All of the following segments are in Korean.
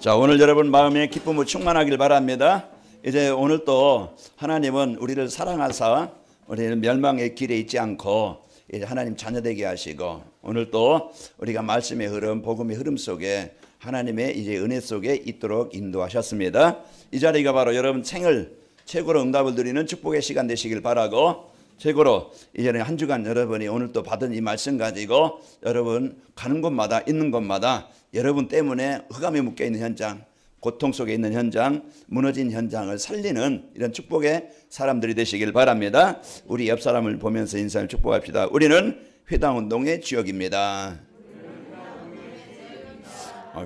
자, 오늘 여러분 마음에 기쁨으로 충만하길 바랍니다. 이제 오늘 또 하나님은 우리를 사랑하사 우리는 멸망의 길에 있지 않고 이제 하나님 자녀되게 하시고, 오늘 또 우리가 말씀의 흐름, 복음의 흐름 속에 하나님의 이제 은혜 속에 있도록 인도하셨습니다. 이 자리가 바로 여러분 생을 최고로 응답을 드리는 축복의 시간 되시길 바라고, 최고로 이제는 한 주간 여러분이 오늘 또 받은 이 말씀 가지고 여러분 가는 곳마다 있는 곳마다 여러분 때문에 흑암에 묶여 있는 현장, 고통 속에 있는 현장, 무너진 현장을 살리는 이런 축복의 사람들이 되시길 바랍니다. 우리 옆 사람을 보면서 인사를 축복합시다. 우리는 회당운동의 주역입니다.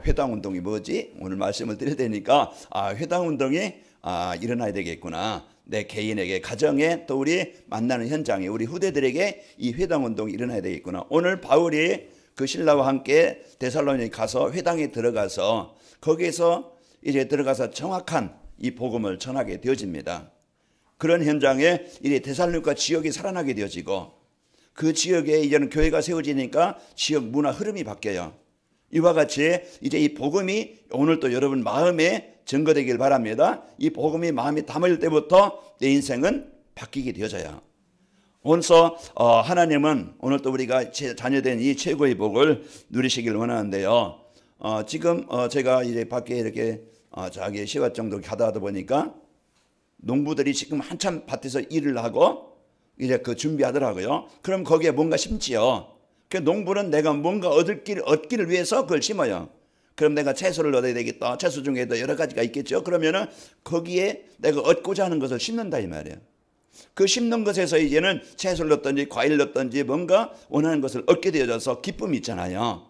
회당운동이 뭐지? 오늘 말씀을 드릴 테니까 회당운동이 일어나야 되겠구나. 내 개인에게, 가정에, 또 우리 만나는 현장에, 우리 후대들에게 이 회당운동이 일어나야 되겠구나. 오늘 바울이 그 신라와 함께 데살로니가에 가서 회당에 들어가서 거기에서 이제 들어가서 정확한 이 복음을 전하게 되어집니다. 그런 현장에 이제 데살로니가 지역이 살아나게 되어지고, 그 지역에 이제는 교회가 세워지니까 지역 문화 흐름이 바뀌어요. 이와 같이 이제 이 복음이 오늘 또 여러분 마음에 증거되길 바랍니다. 이 복음이 마음에 담을 때부터 내 인생은 바뀌게 되어져요. 오늘서 하나님은 오늘 또 우리가 자녀된 이 최고의 복을 누리시길 원하는데요. 지금 제가 이제 밖에 이렇게 자기 시간 정도 가다 보니까 농부들이 지금 한참 밭에서 일을 하고 이제 그 준비하더라고요. 그럼 거기에 뭔가 심지요. 그 농부는 내가 뭔가 얻기를 위해서 그걸 심어요. 그럼 내가 채소를 얻어야 되겠다. 채소 중에도 여러 가지가 있겠죠. 그러면은 거기에 내가 얻고자 하는 것을 심는다 이 말이에요. 그 심는 것에서 이제는 채소를 얻든지 과일을 얻든지 뭔가 원하는 것을 얻게 되어져서 기쁨이 있잖아요.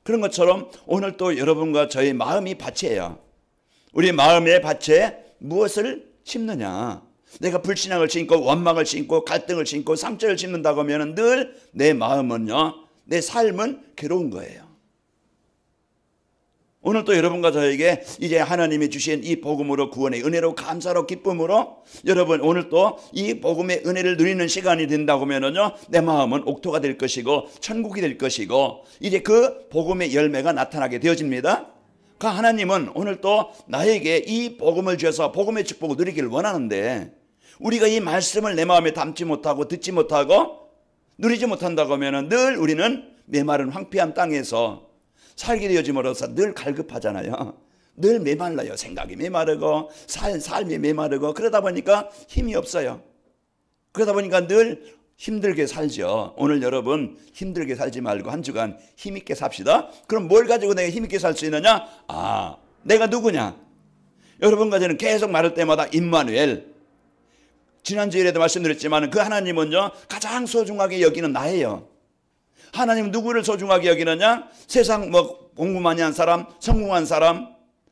그런 것처럼 오늘 또 여러분과 저의 마음이 밭이에요. 우리 마음의 밭에 무엇을 심느냐. 내가 불신앙을 심고 원망을 심고 갈등을 심고 상처를 심는다고 하면 늘 내 마음은요, 내 삶은 괴로운 거예요. 오늘 또 여러분과 저에게 이제 하나님이 주신 이 복음으로, 구원의 은혜로, 감사로, 기쁨으로 여러분 오늘 또 이 복음의 은혜를 누리는 시간이 된다고 하면요, 내 마음은 옥토가 될 것이고 천국이 될 것이고 이제 그 복음의 열매가 나타나게 되어집니다. 그 하나님은 오늘 또 나에게 이 복음을 주셔서 복음의 축복을 누리기를 원하는데, 우리가 이 말씀을 내 마음에 담지 못하고 듣지 못하고 누리지 못한다고 하면 늘 우리는 메마른 황폐한 땅에서 살게 되어짐으로써 늘 갈급하잖아요. 늘 메말라요. 생각이 메마르고 삶이 메마르고 그러다 보니까 힘이 없어요. 그러다 보니까 늘 힘들게 살죠. 오늘 여러분 힘들게 살지 말고 한 주간 힘있게 삽시다. 그럼 뭘 가지고 내가 힘있게 살 수 있느냐? 내가 누구냐? 여러분과 저는 계속 말할 때마다 임마누엘, 지난주에도 말씀드렸지만 그 하나님은요 가장 소중하게 여기는 나예요. 하나님은 누구를 소중하게 여기느냐? 세상 공부 많이 한 사람, 성공한 사람,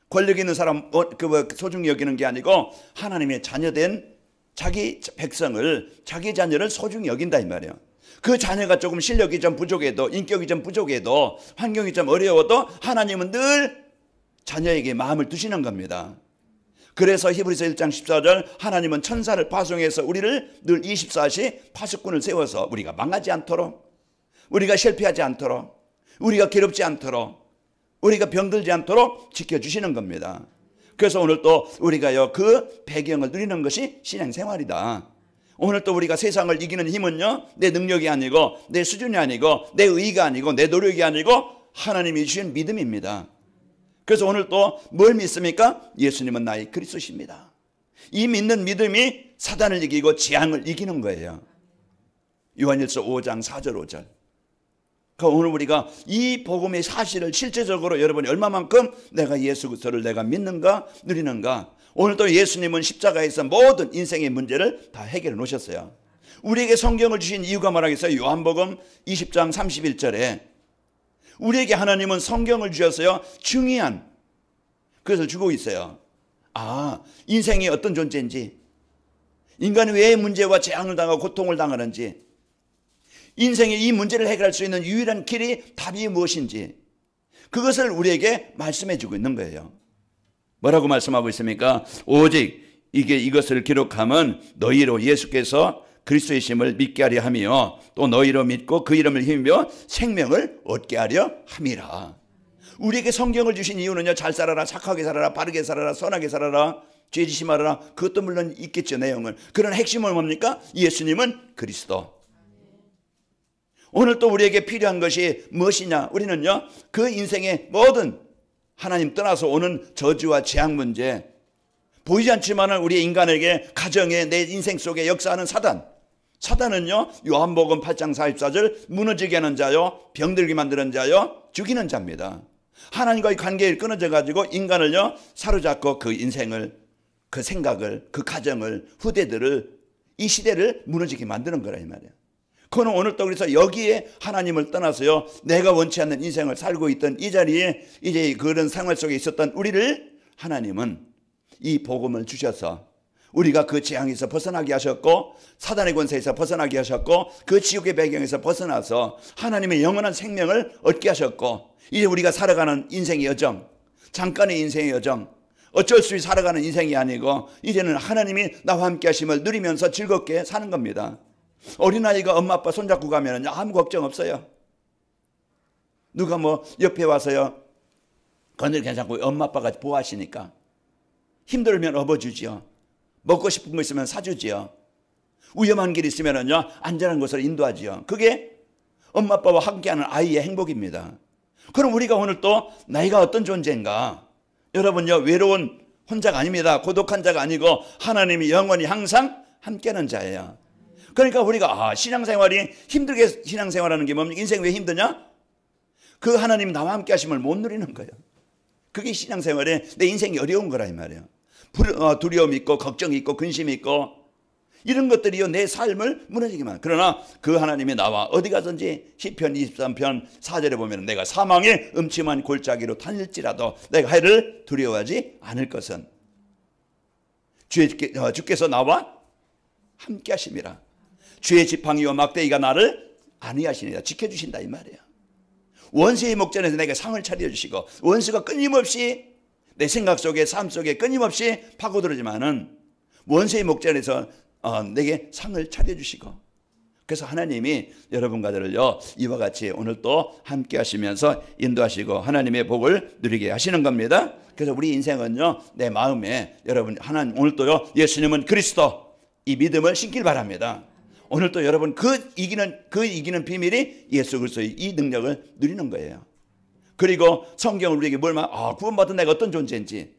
권력 있는 사람 소중히 여기는 게 아니고 하나님의 자녀된 자기 백성을, 자기 자녀를 소중히 여긴다 이 말이에요. 그 자녀가 조금 실력이 좀 부족해도, 인격이 좀 부족해도, 환경이 좀 어려워도 하나님은 늘 자녀에게 마음을 두시는 겁니다. 그래서 히브리서 1장 14절 하나님은 천사를 파송해서 우리를 늘 24시 파수꾼을 세워서 우리가 망하지 않도록, 우리가 실패하지 않도록, 우리가 괴롭지 않도록, 우리가 병들지 않도록 지켜주시는 겁니다. 그래서 오늘 또 우리가요 그 배경을 누리는 것이 신앙생활이다. 오늘 또 우리가 세상을 이기는 힘은요 내 능력이 아니고 내 수준이 아니고 내 의가 아니고 내 노력이 아니고 하나님이 주신 믿음입니다. 그래서 오늘 또 뭘 믿습니까? 예수님은 나의 그리스도십니다. 이 믿는 믿음이 사단을 이기고 재앙을 이기는 거예요. 요한일서 5장 4절 5절. 오늘 우리가 이 복음의 사실을 실제적으로 여러분이 얼마만큼 내가 예수 그리스도를 내가 믿는가 누리는가. 오늘 또 예수님은 십자가에서 모든 인생의 문제를 다 해결해 놓으셨어요. 우리에게 성경을 주신 이유가 뭐라겠어요? 요한복음 20장 31절에 우리에게 하나님은 성경을 주셔서요 중요한 그것을 주고 있어요. 인생이 어떤 존재인지, 인간이 왜 문제와 재앙을 당하고 고통을 당하는지, 인생의 이 문제를 해결할 수 있는 유일한 길이 답이 무엇인지, 그것을 우리에게 말씀해 주고 있는 거예요. 뭐라고 말씀하고 있습니까? 오직 이것을 기록함은 너희로 예수께서 그리스도이심을 믿게 하려 하며 또 너희로 믿고 그 이름을 힘입어 생명을 얻게 하려 함이라. 우리에게 성경을 주신 이유는요, 잘 살아라, 착하게 살아라, 바르게 살아라, 선하게 살아라, 죄지시 말아라. 그것도 물론 있겠죠, 내용은. 그런 핵심은 뭡니까? 예수님은 그리스도. 오늘 또 우리에게 필요한 것이 무엇이냐? 우리는요, 그 인생의 모든 하나님 떠나서 오는 저주와 재앙 문제, 보이지 않지만 우리 인간에게 가정에 내 인생 속에 역사하는 사단은요, 요한복음 8장 44절 무너지게 하는 자요, 병들게 만드는 자요, 죽이는 자입니다. 하나님과의 관계를 끊어져 가지고 인간을요 사로잡고 그 인생을, 그 생각을, 그 가정을, 후대들을, 이 시대를 무너지게 만드는 거라 이 말이에요. 그는 오늘 또 그래서 여기에 하나님을 떠나서요, 내가 원치 않는 인생을 살고 있던 이 자리에 이제 그런 생활 속에 있었던 우리를 하나님은 이 복음을 주셔서 우리가 그 재앙에서 벗어나게 하셨고, 사단의 권세에서 벗어나게 하셨고, 그 지옥의 배경에서 벗어나서 하나님의 영원한 생명을 얻게 하셨고, 이제 우리가 살아가는 인생의 여정, 잠깐의 인생의 여정, 어쩔 수 없이 살아가는 인생이 아니고 이제는 하나님이 나와 함께 하심을 누리면서 즐겁게 사는 겁니다. 어린아이가 엄마 아빠 손잡고 가면 아무 걱정 없어요. 누가 뭐 옆에 와서요 건들 괜찮고 엄마 아빠가 보호하시니까, 힘들면 업어주지요. 먹고 싶은 거 있으면 사주지요. 위험한 길 있으면요 안전한 곳으로 인도하지요. 그게 엄마 아빠와 함께하는 아이의 행복입니다. 그럼 우리가 오늘 또 나이가 어떤 존재인가? 여러분요, 외로운 혼자가 아닙니다. 고독한 자가 아니고 하나님이 영원히 항상 함께하는 자예요. 그러니까 우리가 신앙생활이 힘들게 신앙생활하는 게 뭡니까? 인생 왜 힘드냐? 그 하나님 나와 함께 하심을 못 누리는 거예요. 그게 신앙생활에 내 인생이 어려운 거라 이 말이에요. 두려움이 있고 걱정이 있고 근심이 있고 이런 것들이요 내 삶을 무너지게만. 그러나 그 하나님이 나와 어디 가든지 시편 23편 4절에 보면 내가 사망의 음침한 골짜기로 다닐지라도 내가 해를 두려워하지 않을 것은 주께서 나와 함께 하심이라. 주의 지팡이와 막대기가 나를 안위하시니라. 지켜주신다 이 말이에요. 원수의 목전에서 내게 상을 차려주시고, 원수가 끊임없이 내 생각 속에 삶 속에 끊임없이 파고들지만은 원수의 목전에서 내게 상을 차려주시고, 그래서 하나님이 여러분과 저를요 이와 같이 오늘 또 함께 하시면서 인도하시고 하나님의 복을 누리게 하시는 겁니다. 그래서 우리 인생은요 내 마음에 여러분 하나님 오늘 또요 예수님은 그리스도, 이 믿음을 신길 바랍니다. 오늘 또 여러분 그 이기는 비밀이 예수 그리스도의 이 능력을 누리는 거예요. 그리고 성경을 우리에게 구원받은 내가 어떤 존재인지,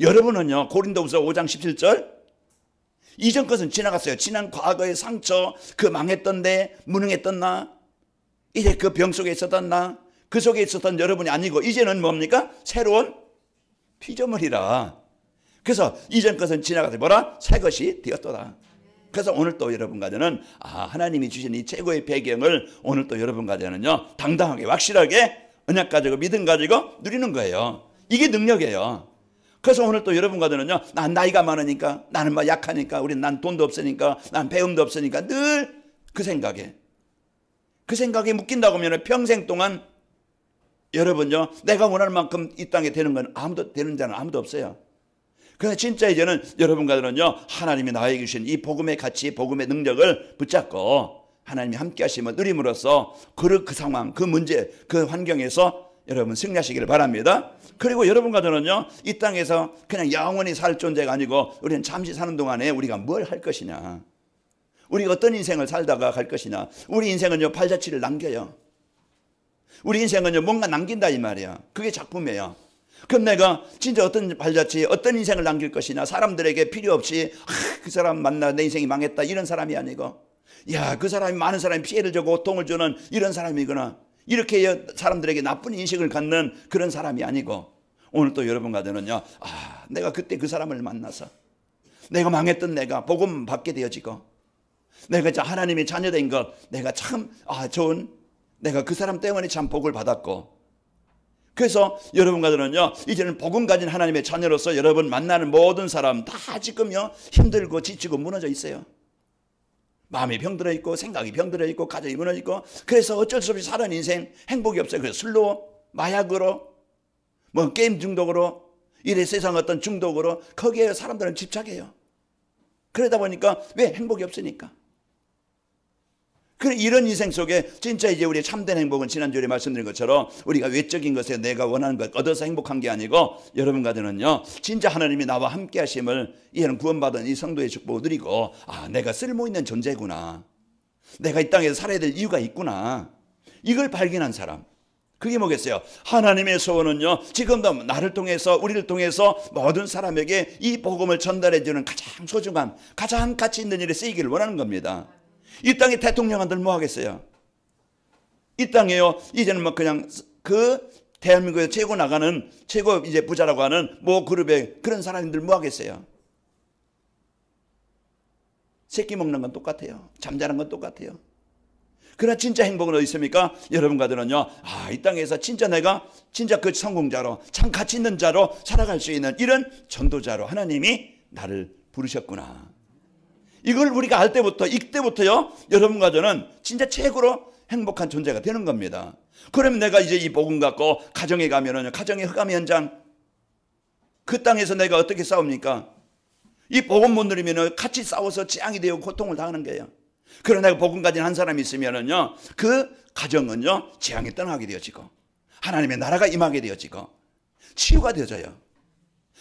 여러분은요 고린도후서 5장 17절 이전 것은 지나갔어요. 지난 과거의 상처, 그 망했던 데 무능했던 나, 이제 그 병 속에 있었던 나, 그 속에 있었던 여러분이 아니고 이제는 뭡니까? 새로운 피조물이라. 그래서 이전 것은 지나가서 새 것이 되었도다. 그래서 오늘 또 여러분과 저는 하나님이 주신 이 최고의 배경을 오늘 또 여러분과 저는요 당당하게 확실하게 언약 가지고 믿음 가지고 누리는 거예요. 이게 능력이에요. 그래서 오늘 또 여러분과 저는요 난 나이가 많으니까, 나는 뭐 약하니까, 난 돈도 없으니까, 난 배움도 없으니까 늘 그 생각에 묶인다고 하면 평생 동안 여러분요 내가 원하는 만큼 이 땅에 되는 자는 아무도 없어요. 그래서 진짜 이제는 여러분과 저는요 하나님이 나에게 주신 이 복음의 가치, 복음의 능력을 붙잡고 하나님이 함께 하심을 누림으로써 그 상황, 그 문제, 그 환경에서 여러분 승리하시기를 바랍니다. 그리고 여러분과 저는요 이 땅에서 그냥 영원히 살 존재가 아니고 우리는 잠시 사는 동안에 우리가 뭘 할 것이냐, 우리가 어떤 인생을 살다가 갈 것이냐. 우리 인생은요 발자취를 남겨요. 우리 인생은요 뭔가 남긴다 이 말이야. 그게 작품이에요. 그럼 내가 진짜 어떤 발자취, 어떤 인생을 남길 것이냐. 사람들에게 필요 없이 그 사람 만나 내 인생이 망했다 이런 사람이 아니고, 그 사람이 많은 사람이 피해를 주고 고통을 주는 이런 사람이구나, 이렇게 사람들에게 나쁜 인식을 갖는 그런 사람이 아니고, 오늘 또 여러분과 저는요 내가 그때 그 사람을 만나서 내가 망했던 내가 복음 받게 되어지고, 내가 하나님의 자녀된 것 내가 참 좋은, 내가 그 사람 때문에 참 복을 받았고, 그래서 여러분과 저는요 이제는 복음 가진 하나님의 자녀로서 여러분 만나는 모든 사람 다 지금요 힘들고 지치고 무너져 있어요. 마음이 병들어 있고, 생각이 병들어 있고, 가정이 무너져 있고, 그래서 어쩔 수 없이 사는 인생 행복이 없어요. 그래서 술로, 마약으로, 게임 중독으로, 이래 세상 어떤 중독으로 거기에 사람들은 집착해요. 그러다 보니까 왜? 행복이 없으니까. 그래, 이런 인생 속에 진짜 이제 우리의 참된 행복은 지난주에 말씀드린 것처럼 우리가 외적인 것에 내가 원하는 것 얻어서 행복한 게 아니고 여러분과는요 진짜 하나님이 나와 함께 하심을 이런 구원받은 이 성도의 축복을 누리고 아 내가 쓸모 있는 존재구나. 내가 이 땅에서 살아야 될 이유가 있구나. 이걸 발견한 사람. 그게 뭐겠어요? 하나님의 소원은요 지금도 나를 통해서 우리를 통해서 모든 사람에게 이 복음을 전달해 주는 가장 소중한 가장 가치 있는 일에 쓰이기를 원하는 겁니다. 이 땅의 대통령한들 뭐 하겠어요? 이 땅에요 이제는 뭐 그냥 그 대한민국에 최고 나가는 최고 이제 부자라고 하는 뭐 그룹의 그런 사람들 뭐 하겠어요? 새끼 먹는 건 똑같아요. 잠자는 건 똑같아요. 그러나 진짜 행복은 어디 있습니까? 여러분과들은요 아, 이 땅에서 진짜 내가 진짜 그 성공자로 참 가치 있는 자로 살아갈 수 있는 이런 전도자로 하나님이 나를 부르셨구나. 이걸 우리가 알 때부터 이때부터요 여러분과 저는 진짜 최고로 행복한 존재가 되는 겁니다. 그러면 내가 이제 이 복음 갖고 가정에 가면은 가정의 흑암 현장 그 땅에서 내가 어떻게 싸웁니까? 이 복음 못 누리면은 같이 싸워서 재앙이 되고 고통을 당하는 거예요. 그러나 내가 복음 가진 한 사람이 있으면은요 그 가정은요 재앙에 떠나게 되어지고 하나님의 나라가 임하게 되어지고 치유가 되어져요.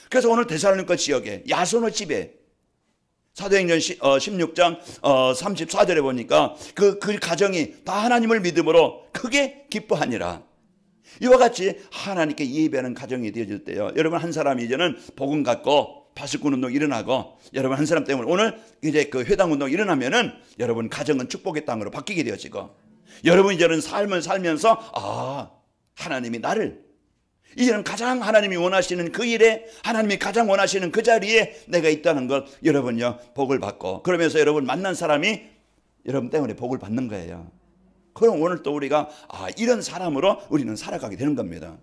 그래서 오늘 데살로니가 지역에 야손의 집에 사도행전 16장 34절에 보니까 그 가정이 다 하나님을 믿음으로 크게 기뻐하니라. 이와 같이 하나님께 예배하는 가정이 되어질 때요 여러분 한 사람이 이제는 복음 갖고 파수꾼 운동 일어나고 여러분 한 사람 때문에 오늘 이제 그 회당 운동 일어나면은 여러분 가정은 축복의 땅으로 바뀌게 되어지고 여러분 이제는 삶을 살면서 아 하나님이 나를 이제는 가장 하나님이 원하시는 그 일에 하나님이 가장 원하시는 그 자리에 내가 있다는 걸 여러분요 복을 받고 그러면서 여러분 만난 사람이 여러분 때문에 복을 받는 거예요. 그럼 오늘 또 우리가 아 이런 사람으로 우리는 살아가게 되는 겁니다.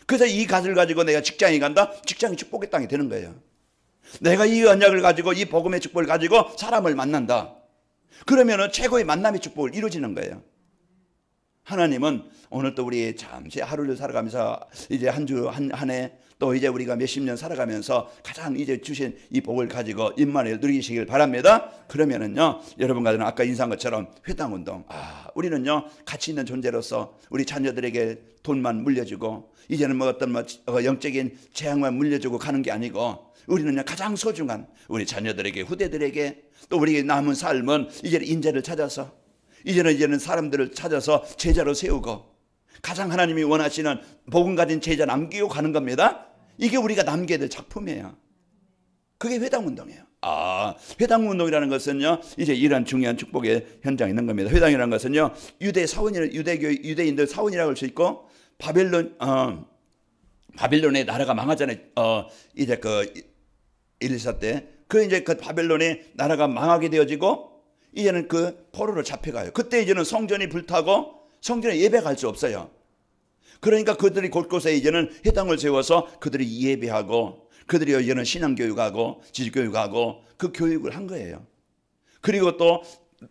그래서 이 갓을 가지고 내가 직장에 간다. 직장이 축복의 땅이 되는 거예요. 내가 이 언약을 가지고 이 복음의 축복을 가지고 사람을 만난다. 그러면은 최고의 만남의 축복을 이루어지는 거예요. 하나님은 오늘 또 우리 잠시 하루를 살아가면서 이제 한 주 한 해 또 이제 우리가 몇십 년 살아가면서 가장 이제 주신 이 복을 가지고 임만을 누리시길 바랍니다. 그러면은요 여러분과는 아까 인사한 것처럼 회당 운동 아 우리는요 가치 있는 존재로서 우리 자녀들에게 돈만 물려주고 이제는 뭐 어떤 뭐 영적인 재앙만 물려주고 가는 게 아니고 우리는 가장 소중한 우리 자녀들에게 후대들에게 또 우리의 남은 삶은 이제는 인재를 찾아서 이제는 사람들을 찾아서 제자로 세우고 가장 하나님이 원하시는 복음 가진 제자 남기고 가는 겁니다. 이게 우리가 남겨야 될 작품이에요. 그게 회당운동이에요. 아, 회당운동이라는 것은요 이제 이런 중요한 축복의 현장에 있는 겁니다. 회당이라는 것은요 유대 사원이 유대인들 사원이라고 할 수 있고 바빌론의 나라가 망하잖아요. 이제 그 엘리사 때 그 이제 그 바벨론의 나라가 망하게 되어지고 이제는 그 포로로 잡혀가요. 그때 이제는 성전이 불타고 성전에 예배 갈 수 없어요. 그러니까 그들이 곳곳에 이제는 회당을 세워서 그들이 예배하고 그들이 이제는 신앙교육하고 지식교육하고 그 교육을 한 거예요. 그리고 또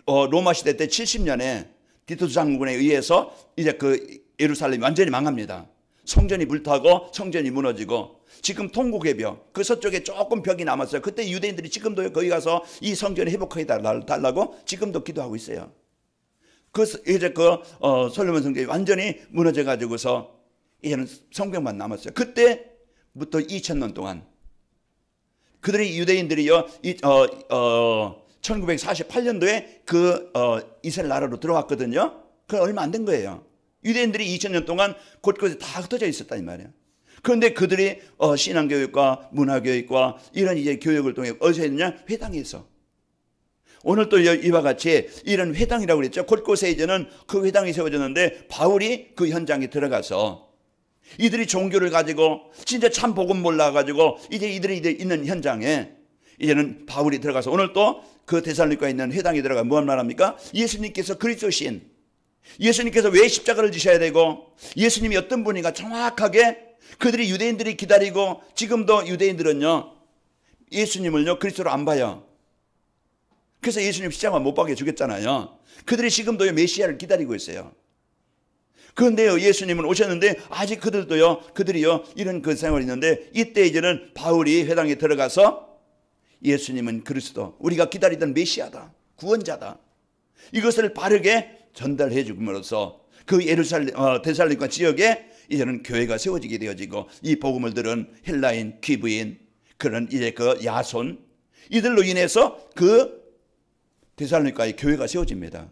로마 시대 때 70년에 디투스 장군에 의해서 이제 그 예루살렘이 완전히 망합니다. 성전이 불타고 성전이 무너지고 지금 통곡의 벽, 그 서쪽에 조금 벽이 남았어요. 그때 유대인들이 지금도 거기 가서 이 성전을 회복해 달라고 지금도 기도하고 있어요. 이제 솔로몬 성전이 완전히 무너져 가지고서 이제는 성벽만 남았어요. 그때부터 2000년 동안 그들이 유대인들이요 1948년도에 이스라엘 나라로 들어왔거든요. 그 얼마 안 된 거예요. 유대인들이 2000년 동안 곳곳에 다 흩어져 있었단 말이에요. 그런데 그들이 신앙교육과 문화교육과 이런 이제 교육을 통해 어디서 했느냐? 회당에서. 오늘 또 이와 같이 이런 회당이라고 그랬죠. 곳곳에 이제는 그 회당이 세워졌는데 바울이 그 현장에 들어가서 이들이 종교를 가지고 진짜 참 복음 몰라가지고 이제 이들이 있는 현장에 이제는 바울이 들어가서 오늘 또 그 데살로니가에 있는 회당에 들어가 무슨 말합니까? 예수님께서 그리스도신, 예수님께서 왜 십자가를 지셔야 되고 예수님이 어떤 분인가 정확하게 그들이 유대인들이 기다리고 지금도 유대인들은요 예수님을요 그리스도로 안 봐요. 그래서 예수님 십자가 못 박여 죽였잖아요. 그들이 지금도 메시아를 기다리고 있어요. 그런데요 예수님은 오셨는데 아직 그들이요 이런 그 생활이 있는데 이때 이제는 바울이 회당에 들어가서 예수님은 그리스도, 우리가 기다리던 메시아다, 구원자다. 이것을 바르게 전달해 줌으로써 그 예루살렘 데살로니가 지역에 이제는 교회가 세워지게 되어지고 이 복음을 들은 헬라인, 귀부인, 그런 이제 그 야손, 이들로 인해서 그 데살로니가의 교회가 세워집니다.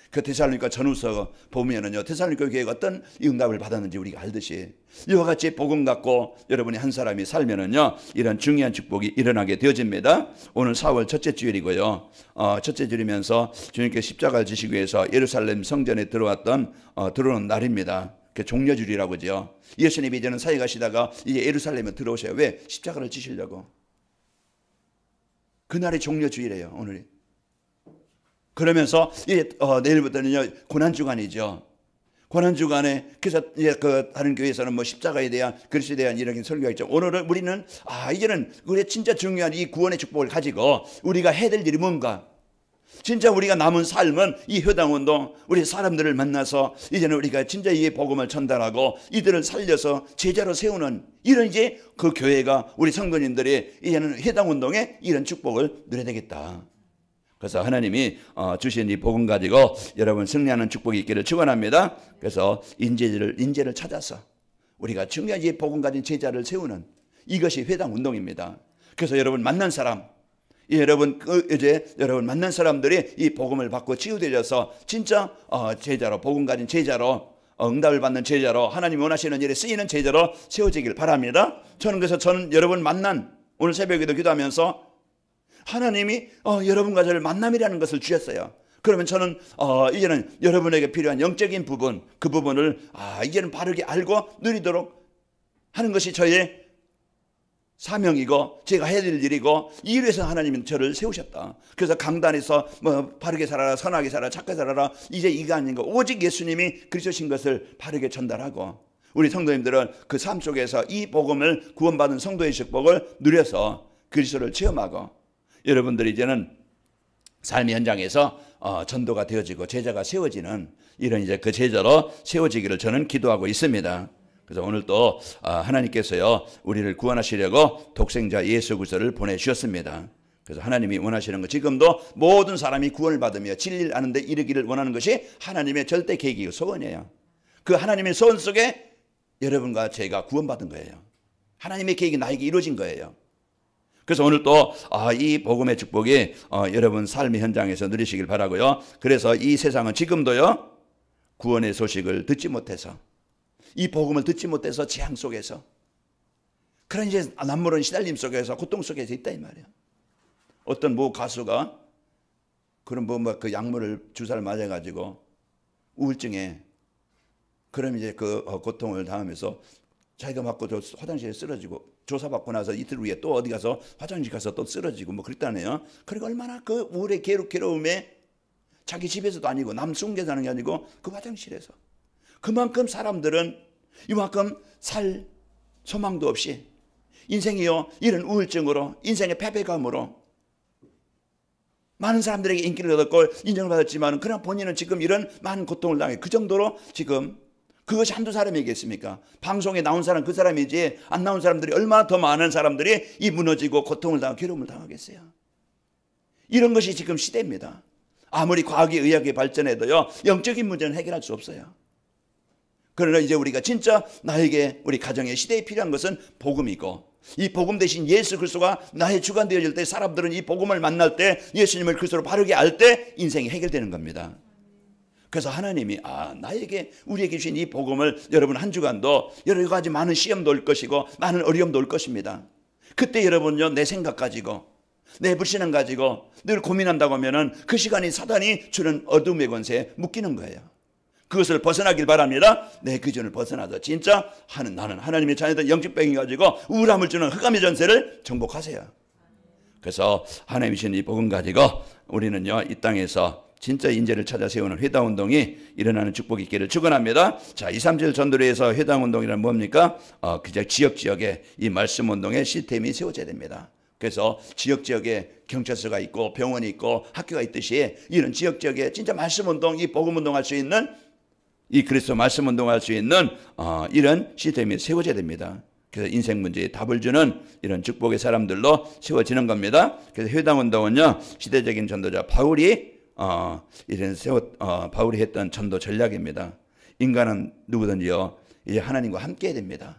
그 데살로니가 전후서 보면은요, 데살로니가 교회가 어떤 응답을 받았는지 우리가 알듯이 이와 같이 복음 갖고 여러분이 한 사람이 살면은요, 이런 중요한 축복이 일어나게 되어집니다. 오늘 4월 첫째 주일이고요. 첫째 주일이면서 주님께 십자가를 지시기 위해서 예루살렘 성전에 들어오는 날입니다. 그 종려주일이라고 하죠. 예수님이 이제는 사회 가시다가 이제 예루살렘에 들어오셔요. 왜? 십자가를 지시려고. 그날이 종려주일이에요, 오늘이. 그러면서 이제 내일부터는요, 고난주간이죠. 고난주간에 그래서 이제 그 다른 교회에서는 뭐 십자가에 대한 그리스도에 대한 이런 설교가 있죠. 오늘은 우리는 이제는 우리 진짜 중요한 이 구원의 축복을 가지고 우리가 해야 될 일이 뭔가. 진짜 우리가 남은 삶은 이 효당운동, 우리 사람들을 만나서 이제는 우리가 진짜 이 복음을 전달하고 이들을 살려서 제자로 세우는 이런 이제 그 교회가 우리 성도님들이 이제는 효당운동에 이런 축복을 누려야 되겠다. 그래서 하나님이 주신 이 복음 가지고 여러분 승리하는 축복이 있기를 축원합니다. 그래서 인재를 찾아서 우리가 중요한 이 복음 가진 제자를 세우는 이것이 회당운동입니다. 그래서 여러분 만난 사람, 여러분 여러분 만난 사람들이 이 복음을 받고 치유되어서 진짜 제자로, 복음 가진 제자로, 응답을 받는 제자로, 하나님이 원하시는 일에 쓰이는 제자로 세워지길 바랍니다. 저는 여러분 만난 오늘 새벽에도 기도하면서 하나님이 여러분과 저를 만남이라는 것을 주셨어요. 그러면 저는 이제는 여러분에게 필요한 영적인 부분, 그 부분을 이제는 바르게 알고 누리도록 하는 것이 저의 사명이고 제가 해야 될 일이고, 이 일에서 하나님은 저를 세우셨다. 그래서 강단에서 뭐 바르게 살아라, 선하게 살아라, 착하게 살아라, 이제 이거 아닌 거, 오직 예수님이 그리스도신 것을 바르게 전달하고, 우리 성도님들은 그 삶 속에서 이 복음을 구원받은 성도의 축복을 누려서 그리스도를 체험하고, 여러분들이 이제는 삶의 현장에서 전도가 되어지고 제자가 세워지는 이런 이제 그 제자로 세워지기를 저는 기도하고 있습니다. 그래서 오늘 또 하나님께서요, 우리를 구원하시려고 독생자 예수 그리스도를 보내주셨습니다. 그래서 하나님이 원하시는 것, 지금도 모든 사람이 구원을 받으며 진리를 아는 데 이르기를 원하는 것이 하나님의 절대 계획이고 소원이에요. 그 하나님의 소원 속에 여러분과 제가 구원받은 거예요. 하나님의 계획이 나에게 이루어진 거예요. 그래서 오늘 또 이 복음의 축복이 여러분 삶의 현장에서 누리시길 바라고요. 그래서 이 세상은 지금도요, 구원의 소식을 듣지 못해서, 이 복음을 듣지 못해서 재앙 속에서, 그런 이제 남모른 시달림 속에서, 고통 속에서 있다 이 말이에요. 어떤 모 가수가 그런 그 약물을 주사를 맞아가지고 우울증에, 그럼 이제 그 고통을 당하면서 자기가 맞고 화장실에 쓰러지고, 조사받고 나서 이틀 후에 또 어디 가서 화장실 가서 또 쓰러지고 뭐 그랬다네요. 그리고 얼마나 그 우울의 괴로움에 자기 집에서도 아니고 남 숨겨 사는 게 아니고 그 화장실에서, 그만큼 사람들은 이만큼 살 소망도 없이 인생이요, 이런 우울증으로, 인생의 패배감으로 많은 사람들에게 인기를 얻었고 인정을 받았지만, 그러나 본인은 지금 이런 많은 고통을 당해. 그 정도로 지금 그것이 한두 사람이겠습니까? 방송에 나온 사람 그 사람이지, 안 나온 사람들이 얼마나 더 많은 사람들이 이 무너지고 고통을 당하고 괴로움을 당하겠어요. 이런 것이 지금 시대입니다. 아무리 과학이 의학이 발전해도요, 영적인 문제는 해결할 수 없어요. 그러나 이제 우리가 진짜 나에게, 우리 가정의 시대에 필요한 것은 복음이고, 이 복음 대신 예수 그리스도가 나의 주관 되어질 때, 사람들은 이 복음을 만날 때, 예수님을 그리스도로 바르게 알 때 인생이 해결되는 겁니다. 그래서 하나님이 나에게, 우리에게 주신 이 복음을, 여러분 한 주간도 여러 가지 많은 시험도 올 것이고 많은 어려움도 올 것입니다. 그때 여러분요, 내 생각 가지고, 내 불신앙 가지고 늘 고민한다고 하면은 그 시간이 사단이 주는 어둠의 권세에 묶이는 거예요. 그것을 벗어나길 바랍니다. 내 기준을 벗어나서 진짜 나는 하나님의 자녀들 영적병이 가지고 우울함을 주는 흑암의 전세를 정복하세요. 그래서 하나님이 주신 이 복음 가지고 우리는요, 이 땅에서 진짜 인재를 찾아 세우는 회당운동이 일어나는 축복이 있기를 축원합니다. 자, 2, 3절 전도리에서 회당운동이란 뭡니까? 그저 지역지역에 이 말씀운동의 시스템이 세워져야 됩니다. 그래서 지역지역에 경찰서가 있고 병원이 있고 학교가 있듯이, 이런 지역지역에 진짜 말씀운동, 이 복음운동할 수 있는, 이 그리스도 말씀운동할 수 있는 이런 시스템이 세워져야 됩니다. 그래서 인생 문제에 답을 주는 이런 축복의 사람들로 세워지는 겁니다. 그래서 회당운동은요, 시대적인 전도자 바울이 이런 바울이 했던 전도 전략입니다. 인간은 누구든지요 이제 하나님과 함께해야 됩니다.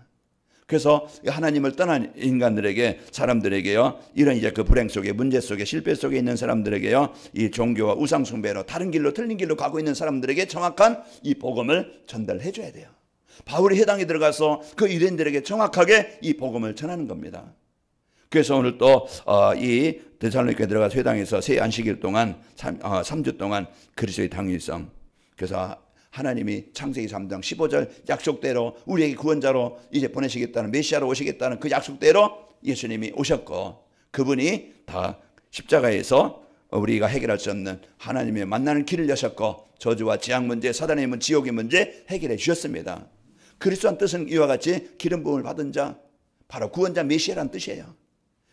그래서 하나님을 떠난 인간들에게, 사람들에게요, 이런 이제 그 불행 속에, 문제 속에, 실패 속에 있는 사람들에게요, 이 종교와 우상 숭배로 다른 길로, 틀린 길로 가고 있는 사람들에게 정확한 이 복음을 전달해 줘야 돼요. 바울이 회당에 들어가서 그 유대인들에게 정확하게 이 복음을 전하는 겁니다. 그래서 오늘 또 이 데살로니가에 들어가서 회당에서 새 안식일 동안 3주 동안 그리스도의 당위성, 그래서 하나님이 창세기 3장 15절 약속대로 우리에게 구원자로 이제 보내시겠다는, 메시아로 오시겠다는 그 약속대로 예수님이 오셨고, 그분이 다 십자가에서 우리가 해결할 수 없는 하나님의 만나는 길을 여셨고, 저주와 재앙 문제, 사단의 문, 지옥의 문제 해결해 주셨습니다. 그리스도한 뜻은 이와 같이 기름 부음을 받은 자, 바로 구원자 메시아라는 뜻이에요.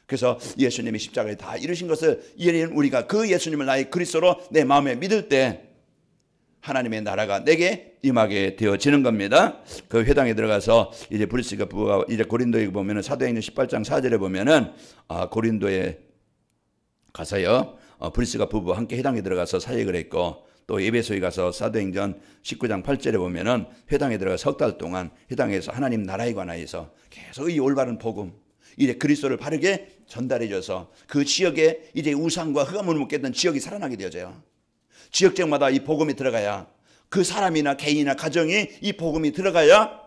그래서 예수님이 십자가에 다 이루신 것을 이해는 우리가 그 예수님을 나의 그리스도로 내 마음에 믿을 때 하나님의 나라가 내게 임하게 되어지는 겁니다. 그 회당에 들어가서 이제 브리스가 부부가 이제 고린도에 보면은 사도행전 18장 4절에 보면은 고린도에 가서요 브리스가 부부와 함께 회당에 들어가서 사역을 했고, 또 에베소에 가서 사도행전 19장 8절에 보면은 회당에 들어가 석 달 동안 회당에서 하나님 나라에 관하여서 계속 이 올바른 복음, 이제 그리스도를 바르게 전달해줘서 그 지역에 이제 우상과 흑암을 묶였던 지역이 살아나게 되어져요. 지역적마다 이 복음이 들어가야, 그 사람이나 개인이나 가정이 이 복음이 들어가야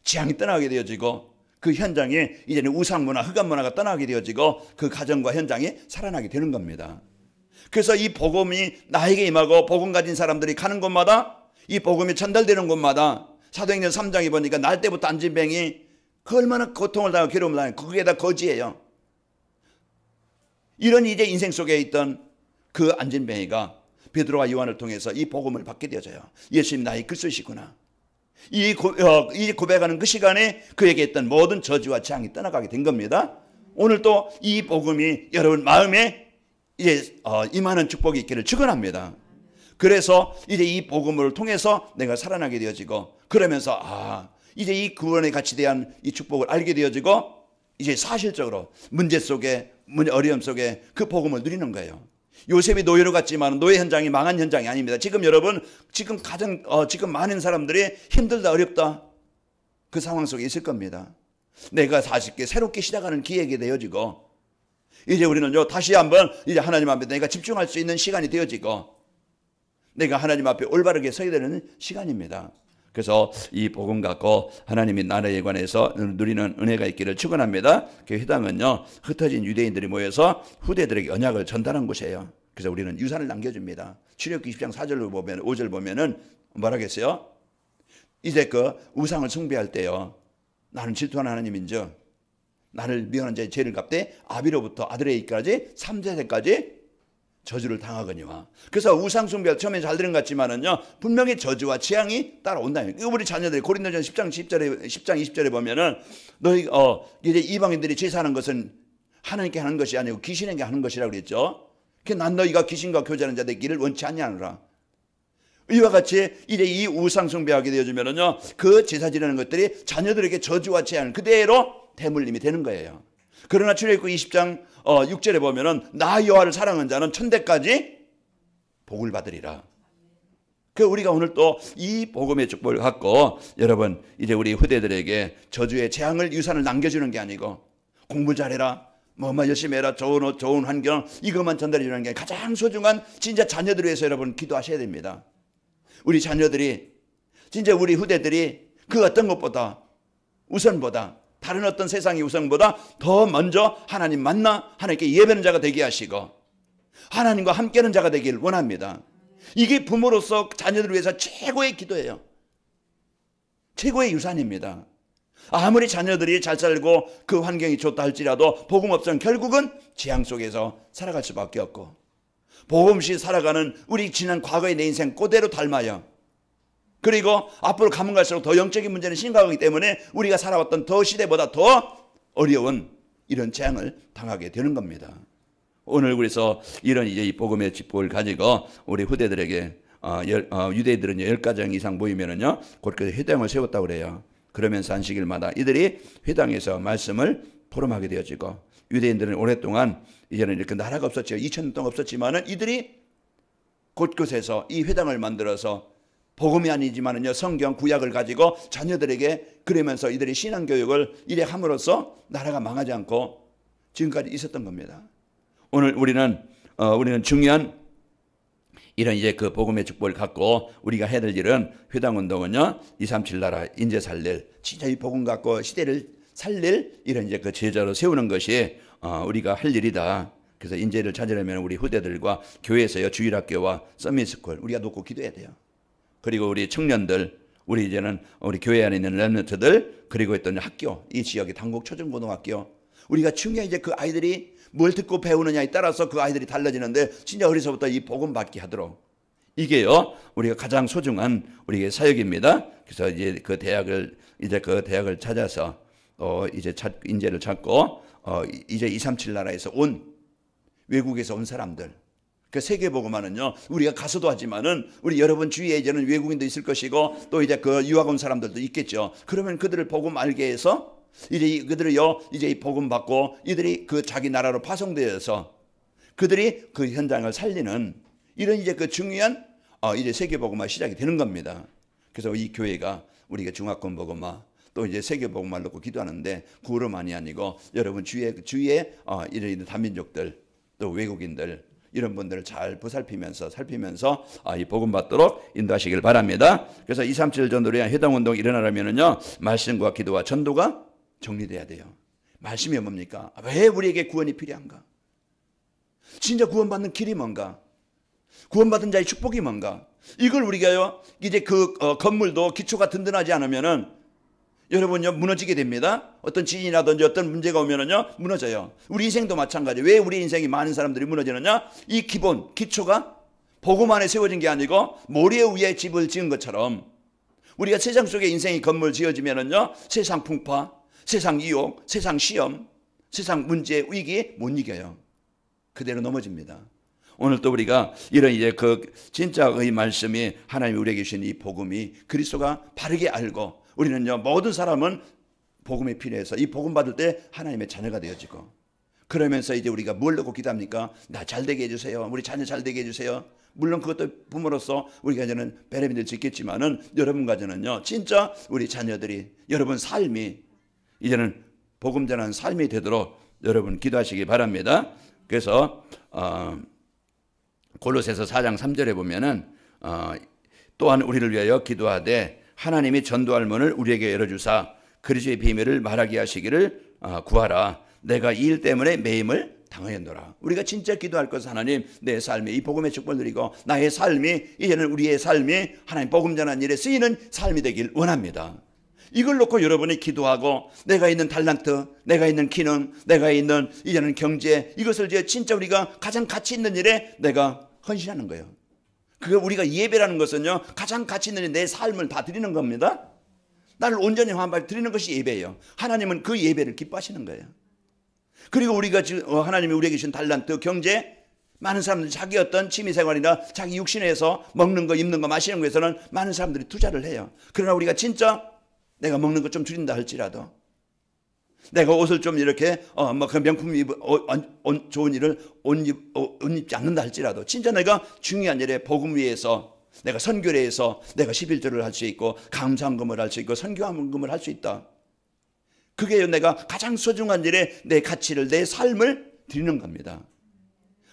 재앙이 떠나게 되어지고, 그 현장에 이제는 우상문화, 흑암문화가 떠나게 되어지고, 그 가정과 현장이 살아나게 되는 겁니다. 그래서 이 복음이 나에게 임하고 복음 가진 사람들이 가는 곳마다, 이 복음이 전달되는 곳마다, 사도행전 3장에 보니까 날 때부터 안진뱅이 그 얼마나 고통을 당하고 괴로움을 당하고 거기에다 거지예요. 이런 이제 인생 속에 있던 그 안진뱅이가 베드로와 요한을 통해서 이 복음을 받게 되어져요. 예수님 나의 그리스도시구나. 이 고백하는 그 시간에 그에게 있던 모든 저주와 재앙이 떠나가게 된 겁니다. 오늘 또 이 복음이 여러분 마음에 이제 임하는 축복이 있기를 축원합니다. 그래서 이제 이 복음을 통해서 내가 살아나게 되어지고, 그러면서 이제 이 구원의 가치에 대한 이 축복을 알게 되어지고, 이제 사실적으로 문제 속에, 어려움 속에 그 복음을 누리는 거예요. 요셉이 노예로 갔지만 노예 현장이 망한 현장이 아닙니다. 지금 여러분, 지금 지금 많은 사람들이 힘들다, 어렵다, 그 상황 속에 있을 겁니다. 내가 40개 새롭게 시작하는 기회가 되어지고, 이제 우리는요 다시 한번 이제 하나님 앞에 내가 집중할 수 있는 시간이 되어지고, 내가 하나님 앞에 올바르게 서야 되는 시간입니다. 그래서 이 복음 갖고 하나님의 나라에 관해서 누리는 은혜가 있기를 축원합니다. 그 회당은요 흩어진 유대인들이 모여서 후대들에게 언약을 전달한 곳이에요. 그래서 우리는 유산을 남겨줍니다. 출애굽기 20장 4절로 보면, 5절 보면은 뭐라겠어요? 이제 그 우상을 숭배할 때요, 나는 질투하는 하나님인즉 나를 미워하는 자의 죄를 갚되 아비로부터 아들에게까지 3세까지 저주를 당하거니와. 그래서 우상 숭배 처음에 잘 들은 것 같지만은요 분명히 저주와 재앙이 따라온다. 이거 우리 자녀들이 고린도전 10장 20절에 보면은 너희 이제 이방인들이 제사하는 것은 하나님께 하는 것이 아니고 귀신에게 하는 것이라고 그랬죠. 난 너희가 귀신과 교제하는 자 되기를 원치 아니하노라. 이와 같이 이제 이 우상 숭배하게 되어지면은요 그 제사 지내는 것들이 자녀들에게 저주와 재앙 그대로 대물림이 되는 거예요. 그러나 출애굽기 20장 6절에 보면은 나 여호와를 사랑하는 자는 천대까지 복을 받으리라. 그 우리가 오늘 또 이 복음의 축복을 갖고 여러분 이제 우리 후대들에게 저주의 재앙을 유산을 남겨주는 게 아니고 공부 잘해라, 뭐만 열심히 해라, 좋은 옷, 좋은 환경, 이것만 전달해 주는 게 가장 소중한 진짜 자녀들을 위해서 여러분 기도하셔야 됩니다. 우리 자녀들이 진짜 우리 후대들이 그 어떤 것보다 우선보다 다른 어떤 세상의 우선보다 더 먼저 하나님 만나 하나님께 예배하는 자가 되게 하시고 하나님과 함께하는 자가 되길 원합니다. 이게 부모로서 자녀들을 위해서 최고의 기도예요. 최고의 유산입니다. 아무리 자녀들이 잘 살고 그 환경이 좋다 할지라도 복음 없으면 결국은 재앙 속에서 살아갈 수밖에 없고, 복음 없이 살아가는 우리 지난 과거의 내 인생 그대로 닮아요. 그리고 앞으로 가면 갈수록 더 영적인 문제는 심각하기 때문에 우리가 살아왔던 더 시대보다 더 어려운 이런 재앙을 당하게 되는 겁니다. 오늘 그래서 이런 이제 이 복음의 축복을 가지고 우리 후대들에게 유대인들은 10가정 이상 모이면은요 그렇게 회당을 세웠다고 그래요. 그러면서 안식일마다 이들이 회당에서 말씀을 포럼하게 되어지고, 유대인들은 오랫동안 이제는 이렇게 나라가 없었죠. 2000년 동안 없었지만은 이들이 곳곳에서 이 회당을 만들어서 복음이 아니지만은요 성경 구약을 가지고 자녀들에게 그러면서 이들이 신앙교육을 이래 함으로써 나라가 망하지 않고 지금까지 있었던 겁니다. 오늘 우리는 중요한 이런 이제 그 복음의 축복을 갖고 우리가 해야 될 일은 회당운동은요 237 나라 인재 살릴 진짜 이 복음 갖고 시대를 살릴 이런 이제 그 제자로 세우는 것이 우리가 할 일이다. 그래서 인재를 찾으려면 우리 후대들과 교회에서요 주일학교와 서밋스쿨 우리가 놓고 기도해야 돼요. 그리고 우리 청년들, 우리 이제는 우리 교회 안에 있는 렘넌트들, 그리고 있던 학교, 이 지역의 단국 초중고등학교, 우리가 중요한 이제 그 아이들이 뭘 듣고 배우느냐에 따라서 그 아이들이 달라지는데 진짜 어려서부터 이 복음 받게 하도록 이게요 우리가 가장 소중한 우리의 사역입니다. 그래서 이제 그 대학을 찾아서 이제 인재를 찾고 이제 237 나라에서 외국에서 온 사람들. 그 세계복음화는요 우리가 가서도 하지만은 우리 여러분 주위에 이제는 외국인도 있을 것이고 또 이제 그 유학 온 사람들도 있겠죠. 그러면 그들을 복음 알게 해서 이제 그들이요 이제 이 복음 받고 이들이 그 자기 나라로 파송되어서 그들이 그 현장을 살리는 이런 이제 그 중요한 이제 세계복음화 시작이 되는 겁니다. 그래서 이 교회가 우리가 중화권 복음화 또 이제 세계복음화를 놓고 기도하는데 구로만이 아니고 여러분 주위에 이런 단민족들 또 외국인들 이런 분들을 잘 살피면서 이 복음 받도록 인도하시길 바랍니다. 그래서 237 전도를 위한 회당운동이 일어나려면요 말씀과 기도와 전도가 정리돼야 돼요. 말씀이 뭡니까? 왜 우리에게 구원이 필요한가? 진짜 구원받는 길이 뭔가? 구원받은 자의 축복이 뭔가? 이걸 우리가요 이제 그 건물도 기초가 든든하지 않으면은 여러분요 무너지게 됩니다. 어떤 지진이라든지 어떤 문제가 오면은요 무너져요. 우리 인생도 마찬가지. 왜 우리 인생이 많은 사람들이 무너지느냐? 이 기초가 복음 안에 세워진 게 아니고 모래 위에 집을 지은 것처럼 우리가 세상 속에 인생이 건물 지어지면은요 세상 풍파, 세상 유혹, 세상 시험, 세상 문제, 위기 못 이겨요. 그대로 넘어집니다. 오늘 또 우리가 이런 이제 그 진짜의 말씀이 하나님이 우리에게 주신 이 복음이 그리스도가 바르게 알고 우리는요 모든 사람은 복음이 필요해서 이 복음 받을 때 하나님의 자녀가 되어지고 그러면서 이제 우리가 뭘 놓고 기도합니까? 나 잘 되게 해주세요. 우리 자녀 잘 되게 해주세요. 물론 그것도 부모로서 우리가 이제는 베레민을 짓겠지만은 여러분 가정은요 진짜 우리 자녀들이 여러분 삶이 이제는 복음 전하는 삶이 되도록 여러분 기도하시기 바랍니다. 그래서 골로새서 4장 3절에 보면은 또한 우리를 위하여 기도하되 하나님이 전도할 문을 우리에게 열어주사 그리스도의 비밀을 말하게 하시기를 구하라. 내가 이 일 때문에 매임을 당하였노라. 우리가 진짜 기도할 것은 하나님 내 삶에 이 복음의 축복을 누리고 나의 삶이 이제는 우리의 삶이 하나님 복음 전하는 일에 쓰이는 삶이 되길 원합니다. 이걸 놓고 여러분이 기도하고 내가 있는 달란트, 내가 있는 기능, 내가 있는 이제는 경제 이것을 이제 진짜 우리가 가장 가치 있는 일에 내가 헌신하는 거예요. 그게 우리가 예배라는 것은요 가장 가치 있는 내 삶을 다 드리는 겁니다. 나를 온전히 환발 드리는 것이 예배예요. 하나님은 그 예배를 기뻐하시는 거예요. 그리고 우리가 지금 하나님이 우리에게 주신 달란트, 경제 많은 사람들이 자기 어떤 취미생활이나 자기 육신에서 먹는 거, 입는 거, 마시는 거에서는 많은 사람들이 투자를 해요. 그러나 우리가 진짜 내가 먹는 거 좀 줄인다 할지라도 내가 옷을 좀 이렇게 그 명품 좋은 일을 옷 입지 않는다 할지라도 진짜 내가 중요한 일에 복음 위에서 내가 선교를 해서 내가 11조를 할 수 있고 감사헌금을 할 수 있고 선교헌금을 할 수 있다. 그게 내가 가장 소중한 일에 내 가치를 내 삶을 드리는 겁니다.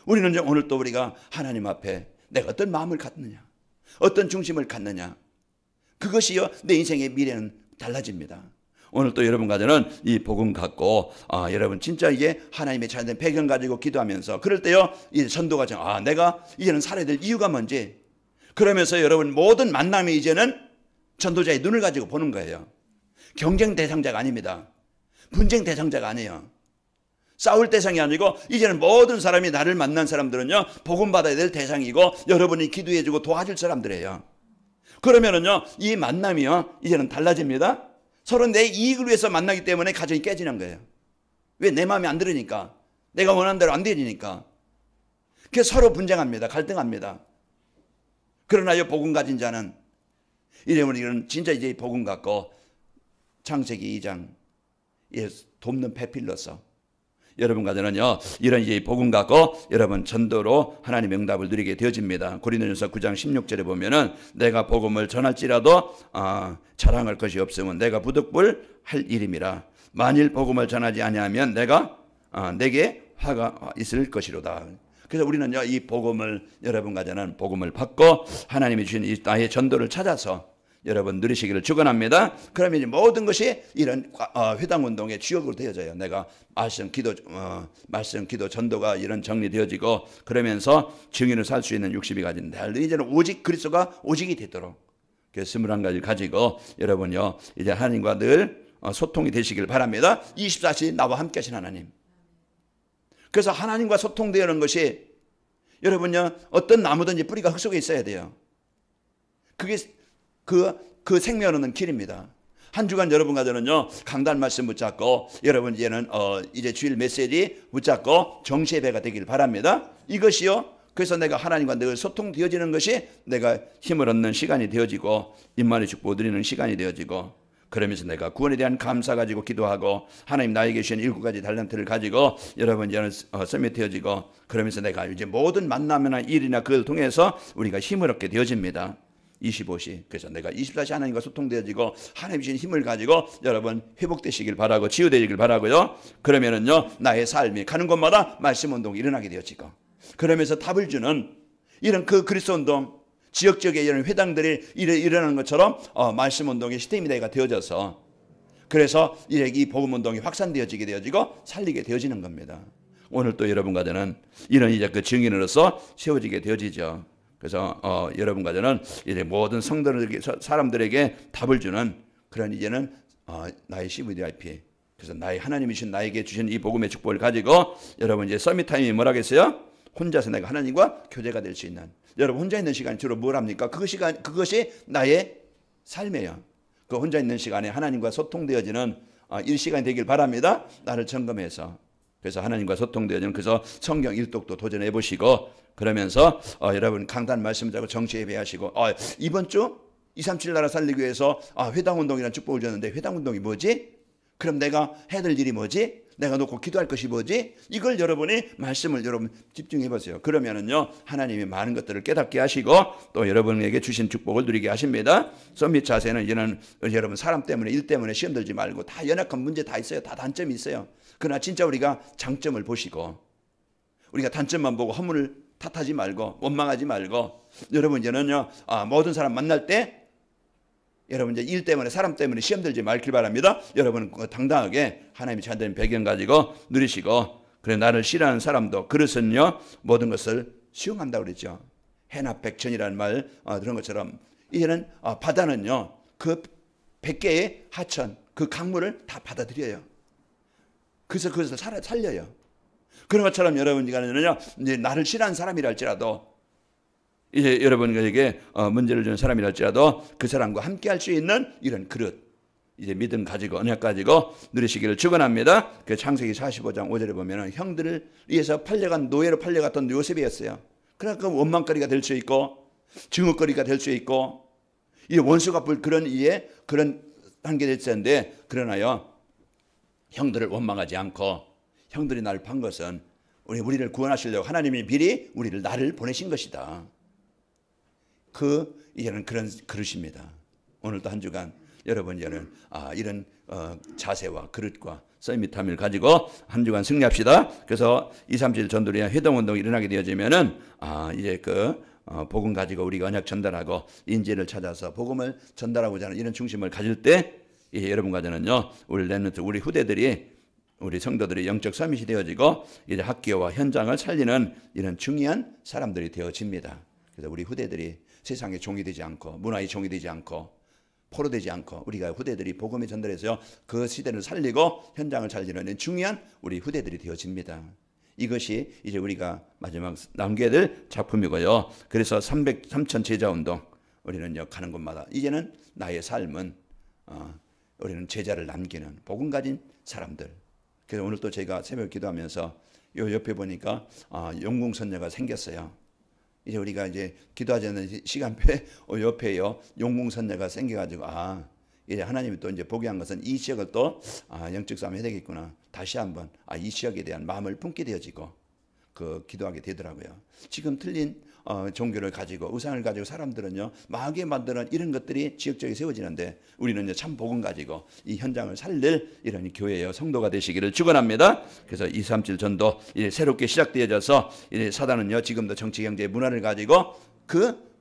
우리는 오늘 또 우리가 하나님 앞에 내가 어떤 마음을 갖느냐 어떤 중심을 갖느냐 그것이요 내 인생의 미래는 달라집니다. 오늘 또 여러분 가정은 이 복음 갖고 여러분 진짜 이게 하나님의 자녀된 배경 가지고 기도하면서 그럴 때요 이 전도 과정 내가 이제는 살아야 될 이유가 뭔지 그러면서 여러분 모든 만남이 이제는 전도자의 눈을 가지고 보는 거예요. 경쟁 대상자가 아닙니다. 분쟁 대상자가 아니에요. 싸울 대상이 아니고 이제는 모든 사람이 나를 만난 사람들은요 복음 받아야 될 대상이고 여러분이 기도해주고 도와줄 사람들이에요. 그러면은요 이 만남이요 이제는 달라집니다. 서로 내 이익을 위해서 만나기 때문에 가정이 깨지는 거예요. 왜? 내 마음에 안 들으니까 내가 원하는 대로 안 되니까. 그래서 서로 분쟁합니다. 갈등합니다. 그러나요 복음 가진 자는 이런 진짜 이제 복음 갖고 창세기 2장 돕는 페필로서 여러분 가정은요 이런 이제 복음 갖고 여러분 전도로 하나님의 응답을 누리게 되어집니다. 고린도전서 9장 16절에 보면은 내가 복음을 전할지라도 자랑할 것이 없으면 내가 부득불 할 일임이라. 만일 복음을 전하지 아니하면 내게 화가 있을 것이로다. 그래서 우리는요 이 복음을 여러분 가정은 복음을 받고 하나님이 주신 이 나의 전도를 찾아서 여러분 누리시기를 축원합니다. 그러면 이제 모든 것이 이런 회당 운동의 주역으로 되어져요. 내가 말씀, 기도, 전도가 이런 정리되어지고 그러면서 증인을 살 수 있는 60이 가진 이제는 오직 그리스도가 오직이 되도록 그래서 21가지를 가지고 여러분요 이제 하나님과 늘 소통이 되시길 바랍니다. 24시 나와 함께 하신 하나님. 그래서 하나님과 소통되는 것이 여러분요 어떤 나무든지 뿌리가 흙 속에 있어야 돼요. 그게 그 생명 얻는 길입니다. 한 주간 여러분과 저는요 강단 말씀 붙잡고 여러분 이제는 이제 주일 메시지 붙잡고 정시예배가 되길 바랍니다. 이것이요. 그래서 내가 하나님과 늘 소통되어지는 것이 내가 힘을 얻는 시간이 되어지고 임마누엘 축복을 누리는 시간이 되어지고 그러면서 내가 구원에 대한 감사 가지고 기도하고 하나님 나에게 주신 7가지 달란트를 가지고 여러분 이제는 서밋되어지고 그러면서 내가 이제 모든 만남이나 일이나 그걸 통해서 우리가 힘을 얻게 되어집니다. 25시. 그래서 내가 24시 하나님과 소통되어지고 하나님 주신 힘을 가지고 여러분 회복되시길 바라고 치유되시길 바라고요. 그러면은요 나의 삶이 가는 곳마다 말씀 운동이 일어나게 되어지고 그러면서 답을 주는 이런 그 그리스도 운동 지역적인 이런 회당들이 일어나는 것처럼 말씀 운동의 시스템이 되어져서 그래서 이 복음 운동이 확산되어지게 되어지고 살리게 되어지는 겁니다. 오늘 또 여러분과 저는 이런 이제 그 증인으로서 세워지게 되어지죠. 그래서 여러분과 저는 이제 모든 성도들에게 사람들에게 답을 주는 그런 이제는 나의 CVDIP 그래서 나의 하나님이 주신 나에게 주신 이 복음의 축복을 가지고 여러분 이제 서밋 타임이 뭐라겠어요? 혼자서 내가 하나님과 교제가 될 수 있는 여러분 혼자 있는 시간 주로 뭘 합니까? 그것이 나의 삶이에요. 그 혼자 있는 시간에 하나님과 소통되어지는 일시간이 되길 바랍니다. 나를 점검해서 그래서 하나님과 소통되어지는 그래서 성경 일독도 도전해 보시고 그러면서 여러분 강단 말씀 자고 정치예배 하시고 이번 주 237 나라 살리기 위해서 회당 운동이라는 축복을 줬는데 회당 운동이 뭐지? 그럼 내가 해야 될 일이 뭐지? 내가 놓고 기도할 것이 뭐지? 이걸 여러분이 말씀을 여러분 집중해 보세요. 그러면은요 하나님이 많은 것들을 깨닫게 하시고 또 여러분에게 주신 축복을 누리게 하십니다. 서밋 자세는 이제는 여러분 사람 때문에 일 때문에 시험 들지 말고 다 연약한 문제 다 있어요. 다 단점이 있어요. 그러나 진짜 우리가 장점을 보시고 우리가 단점만 보고 허물을 탓하지 말고 원망하지 말고 여러분 이제는요 모든 사람 만날 때 여러분 이제 일 때문에 사람 때문에 시험 들지 말길 바랍니다. 여러분 당당하게 하나님이 찾는 배경 가지고 누리시고 그래 나를 싫어하는 사람도 그릇은요 모든 것을 수용한다고 그랬죠. 해납백천이라는 말 그런 것처럼 이제는 바다는요 그 100개의 하천 그 강물을 다 받아들여요. 그래서 그것을 살려요. 그런 것처럼 여러분이가는요 이제 나를 싫어하는 사람이라 할지라도 이제 여러분에게 문제를 주는 사람이라 할지라도 그 사람과 함께 할 수 있는 이런 그릇 이제 믿음 가지고 언약 가지고 누리시기를 축원합니다. 그 창세기 45장 5절에 보면은 형들을 위해서 노예로 팔려갔던 요셉이었어요. 그러니까 원망거리가 될 수 있고 증오거리가 될 수 있고 이 원수가 볼 그런 한게 될 텐데 그러나요 형들을 원망하지 않고 형들이 나를 판 것은 우리를 구원하시려고 하나님이 미리 나를 보내신 것이다. 이제는 그런 그릇입니다. 오늘도 한 주간 여러분 이제는 이런 자세와 그릇과 서밋함을 가지고 한 주간 승리합시다. 그래서 237 전도리와 회동운동이 일어나게 되어지면은 이제 복음 가지고 우리가 언약 전달하고 인재를 찾아서 복음을 전달하고자 하는 이런 중심을 가질 때 여러분과 저는요 우리 렘넌트 우리 후대들이 우리 성도들이 영적 서밋이 되어지고 이제 학교와 현장을 살리는 이런 중요한 사람들이 되어집니다. 그래서 우리 후대들이 세상의 종이 되지 않고 문화의 종이 되지 않고 포로되지 않고 우리가 후대들이 복음의 전달해서 그 시대를 살리고 현장을 살리는 중요한 우리 후대들이 되어집니다. 이것이 이제 우리가 마지막 남겨야 될 작품이고요. 그래서 3천 제자운동 우리는요 가는 곳마다 이제는 나의 삶은 우리는 제자를 남기는 복음 가진 사람들. 그래서 오늘 또 제가 새벽 기도하면서 요 옆에 보니까 용궁선녀가 생겼어요. 이제 우리가 이제 기도하지 않는 시간표에 옆에요 용궁선녀가 생겨가지고 이제 하나님이 또 이제 보게 한 것은 이 지역을 또 영적 싸움 해야 되겠구나. 다시 한번 이 지역에 대한 마음을 품게 되어지고 기도하게 되더라고요. 지금 틀린 종교를 가지고 우상을 가지고 사람들은요 마귀에 만드는 이런 것들이 지역적에 세워지는데 우리는요 참 복음 가지고 이 현장을 살릴 이런 교회여 성도가 되시기를 축원합니다. 그래서 237 전도 새롭게 시작되어져서 사단은요 지금도 정치 경제 문화를 가지고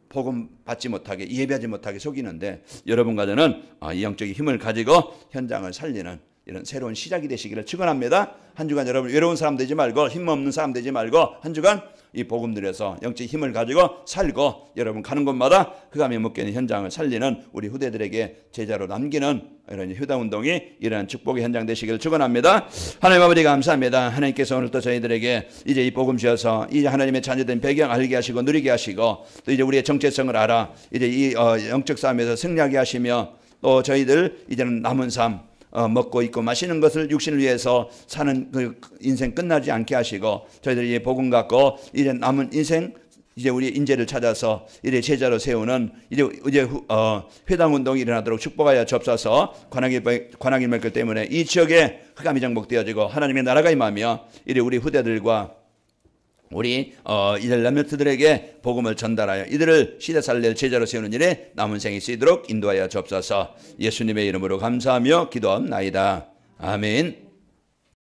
복음 받지 못하게 예배하지 못하게 속이는데 여러분과 저는 이 영적인 힘을 가지고 현장을 살리는 이런 새로운 시작이 되시기를 축원합니다. 한 주간 여러분 외로운 사람 되지 말고 힘없는 사람 되지 말고 한 주간 이 복음 들여서 영적 힘을 가지고 살고 여러분 가는 곳마다 흑암에 묶여있는 현장을 살리는 우리 후대들에게 제자로 남기는 이런 휴다운동이 이러한 축복의 현장 되시기를 축원합니다. 하나님 아버지 감사합니다. 하나님께서 오늘 또 저희들에게 이제 이 복음 주셔서 이제 하나님의 자녀된 배경 알게 하시고 누리게 하시고 또 이제 우리의 정체성을 알아 이제 이 영적 싸움에서 승리하게 하시며 또 저희들 이제는 남은 삶 먹고 있고 마시는 것을 육신을 위해서 사는 인생 끝나지 않게 하시고 저희들이 복음 갖고 이제 남은 인생 이제 우리 인재를 찾아서 이제 제자로 세우는 이제 회당 운동이 일어나도록 축복하여 주옵소서. 관악일 맺기 때문에 이 지역에 흑암이 정복되어지고 하나님의 나라가 임하며 이제 우리 후대들과 우리 이들 렘넌트들에게 복음을 전달하여 이들을 시대 살릴 제자로 세우는 일에 남은 생이 쓰이도록 인도하여 주옵소서. 예수님의 이름으로 감사하며 기도합나이다. 아멘.